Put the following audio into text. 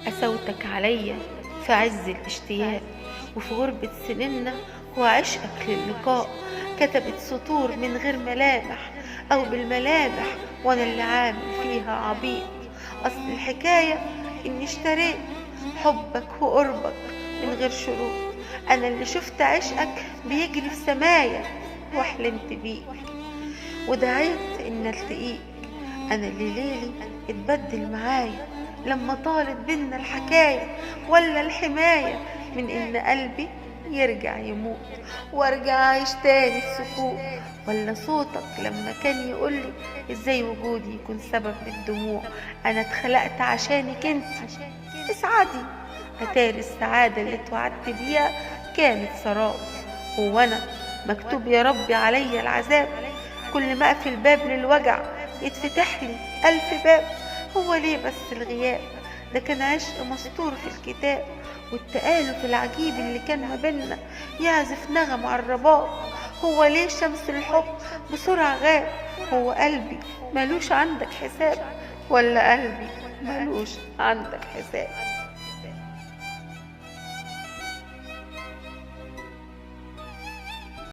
قسوتك عليا في عز الاشتياق، وفي غربة سنيننا وعشقك للقاء. كتبت سطور من غير ملامح أو بالملامح، وأنا اللي عامل فيها عبيط. أصل الحكاية إني اشتريت حبك وقربك من غير شروط. أنا اللي شفت عشقك بيجري في سمايا وحلمت بيك ودعيت إن التقيك. أنا اللي ليلي اتبدل معايا لما طالت بينا الحكاية، ولا الحماية من إن قلبي يرجع يموت وارجع عايش تاني في سكوت، ولا صوتك لما كان يقولي ازاي وجودي يكون سبب للدموع. انا اتخلقت عشانك انت اسعدي، اتاري السعادة اللي اتوعدت بيها كانت سراب. هو انا مكتوب يا ربي عليا العذاب؟ كل ما اقفل باب للوجع يتفتح لي 1000 باب. هو ليه بس الغياب؟ ده كان عشق مسطور في الكتاب، والتآلف العجيب اللي كان ما بينا يعزف نغم على الرباب. هو ليه شمس الحب بسرعة غاب؟ هو قلبي ملوش عندك حساب، ولا قلبي ملوش عندك حساب؟